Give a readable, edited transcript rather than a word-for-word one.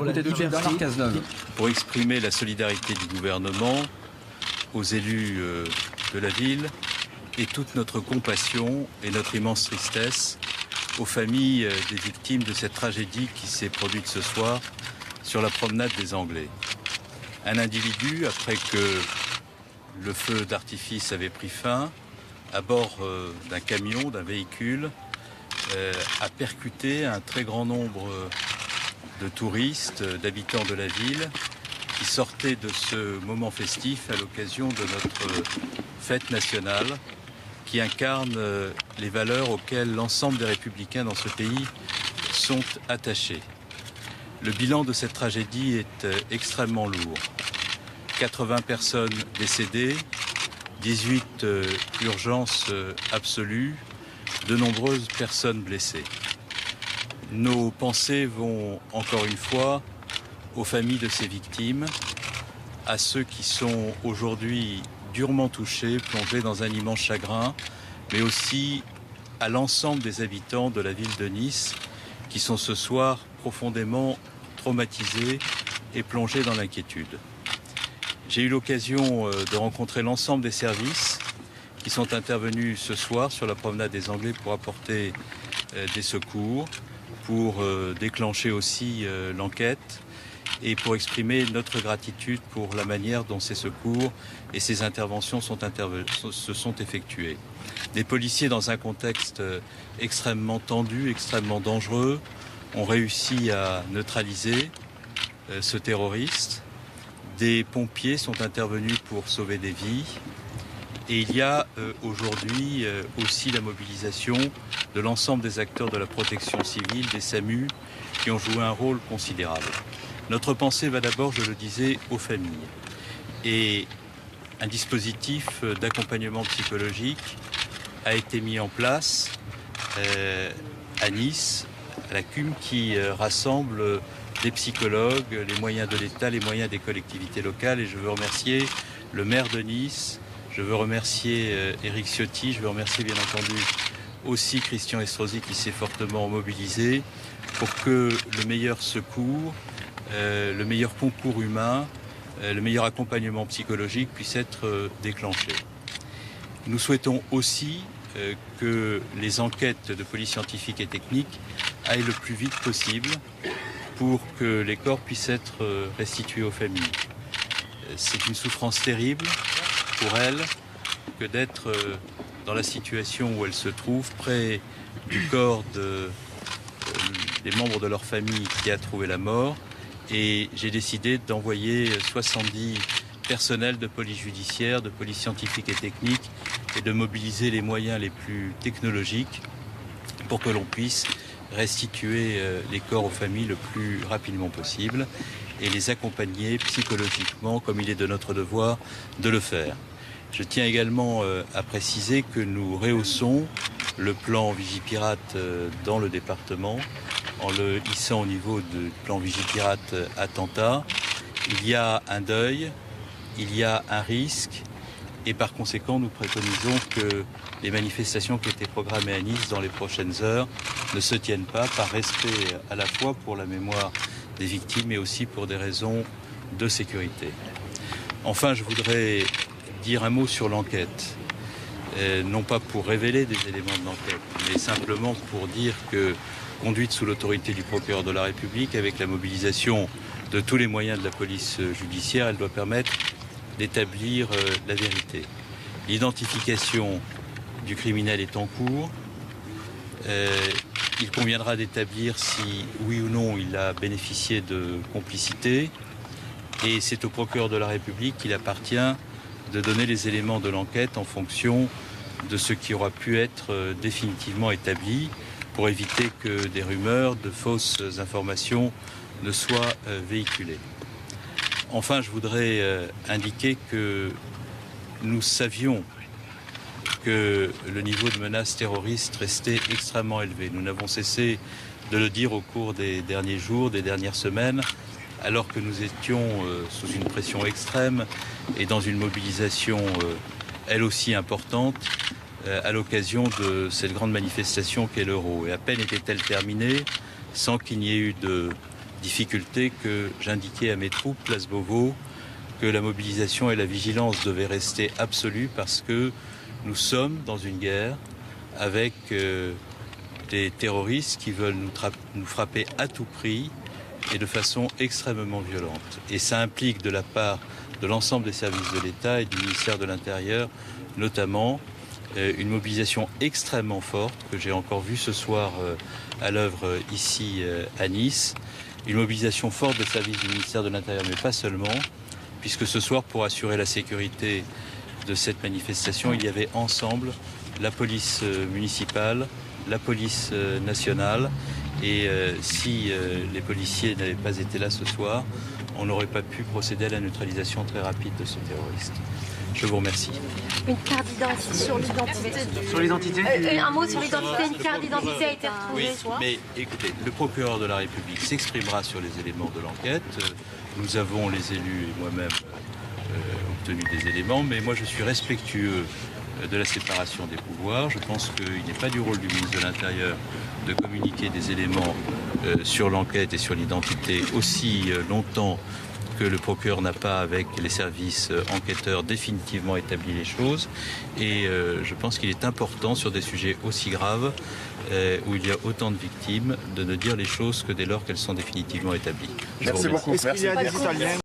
écouter tout de suite Bernard Cazeneuve. Pour exprimer la solidarité du gouvernement aux élus de la ville et toute notre compassion et notre immense tristesse aux familles des victimes de cette tragédie qui s'est produite ce soir sur la promenade des Anglais. Un individu, après que le feu d'artifice avait pris fin, à bord d'un camion, d'un véhicule, a percuté un très grand nombre de touristes, d'habitants de la ville, qui sortaient de ce moment festif à l'occasion de notre fête nationale, qui incarne les valeurs auxquelles l'ensemble des républicains dans ce pays sont attachés. Le bilan de cette tragédie est extrêmement lourd. 80 personnes décédées, 18 urgences absolues, de nombreuses personnes blessées. Nos pensées vont encore une fois aux familles de ces victimes, à ceux qui sont aujourd'hui durement touchés, plongés dans un immense chagrin, mais aussi à l'ensemble des habitants de la ville de Nice qui sont ce soir profondément traumatisés et plongés dans l'inquiétude. J'ai eu l'occasion de rencontrer l'ensemble des services qui sont intervenus ce soir sur la promenade des Anglais pour apporter des secours, pour déclencher aussi l'enquête et pour exprimer notre gratitude pour la manière dont ces secours et ces interventions se sont effectuées. Des policiers dans un contexte extrêmement tendu, extrêmement dangereux, ont réussi à neutraliser ce terroriste. Des pompiers sont intervenus pour sauver des vies. Et il y a aujourd'hui aussi la mobilisation de l'ensemble des acteurs de la protection civile, des SAMU, qui ont joué un rôle considérable. Notre pensée va d'abord, je le disais, aux familles. Et un dispositif d'accompagnement psychologique a été mis en place à Nice, à la CUM, qui rassemble des psychologues, les moyens de l'État, les moyens des collectivités locales. Et je veux remercier le maire de Nice, je veux remercier Éric Ciotti, je veux remercier bien entendu aussi Christian Estrosi qui s'est fortement mobilisé pour que le meilleur secours, le meilleur concours humain, le meilleur accompagnement psychologique puisse être déclenché. Nous souhaitons aussi que les enquêtes de police scientifique et technique aillent le plus vite possible pour que les corps puissent être restitués aux familles. C'est une souffrance terrible pour elles que d'être dans la situation où elles se trouvent, près du corps des membres de leur famille qui a trouvé la mort. Et j'ai décidé d'envoyer 70 personnels de police judiciaire, de police scientifique et technique, et de mobiliser les moyens les plus technologiques pour que l'on puisse restituer les corps aux familles le plus rapidement possible et les accompagner psychologiquement comme il est de notre devoir de le faire. Je tiens également à préciser que nous rehaussons le plan Vigipirate dans le département en le hissant au niveau du plan Vigipirate attentat. Il y a un deuil, il y a un risque et par conséquent nous préconisons que les manifestations qui étaient programmées à Nice dans les prochaines heures ne se tiennent pas par respect à la fois pour la mémoire des victimes mais aussi pour des raisons de sécurité. Enfin, je voudrais dire un mot sur l'enquête. Non pas pour révéler des éléments de l'enquête, mais simplement pour dire que, conduite sous l'autorité du procureur de la République, avec la mobilisation de tous les moyens de la police judiciaire, elle doit permettre d'établir la vérité. L'identification du criminel est en cours. Il conviendra d'établir si, oui ou non, il a bénéficié de complicité. Et c'est au procureur de la République qu'il appartient de donner les éléments de l'enquête en fonction de ce qui aura pu être définitivement établi pour éviter que des rumeurs, de fausses informations ne soient véhiculées. Enfin, je voudrais indiquer que nous savions que le niveau de menace terroriste restait extrêmement élevé. Nous n'avons cessé de le dire au cours des derniers jours, des dernières semaines, alors que nous étions sous une pression extrême et dans une mobilisation elle aussi importante à l'occasion de cette grande manifestation qu'est l'Euro. Et à peine était-elle terminée, sans qu'il n'y ait eu de difficulté que j'indiquais à mes troupes, place Beauvau, que la mobilisation et la vigilance devaient rester absolues parce que nous sommes dans une guerre avec des terroristes qui veulent nous frapper à tout prix et de façon extrêmement violente. Et ça implique de la part de l'ensemble des services de l'État et du ministère de l'Intérieur, notamment, une mobilisation extrêmement forte que j'ai encore vue ce soir à l'œuvre ici à Nice. Une mobilisation forte des services du ministère de l'Intérieur, mais pas seulement, puisque ce soir, pour assurer la sécurité de cette manifestation, il y avait ensemble la police municipale, la police nationale, et si les policiers n'avaient pas été là ce soir, on n'aurait pas pu procéder à la neutralisation très rapide de ce terroriste. Je vous remercie. Une carte d'identité sur l'identité. Sur l'identité Un mot sur l'identité, une carte d'identité a été retrouvée. Oui, mais écoutez, le procureur de la République s'exprimera sur les éléments de l'enquête. Nous avons, les élus et moi-même, obtenu des éléments, mais moi je suis respectueux de la séparation des pouvoirs. Je pense qu'il n'est pas du rôle du ministre de l'Intérieur de communiquer des éléments sur l'enquête et sur l'identité aussi longtemps que le procureur n'a pas, avec les services enquêteurs, définitivement établi les choses. Et je pense qu'il est important, sur des sujets aussi graves, où il y a autant de victimes, de ne dire les choses que dès lors qu'elles sont définitivement établies. Merci beaucoup. Est-ce qu'il y a des Italiens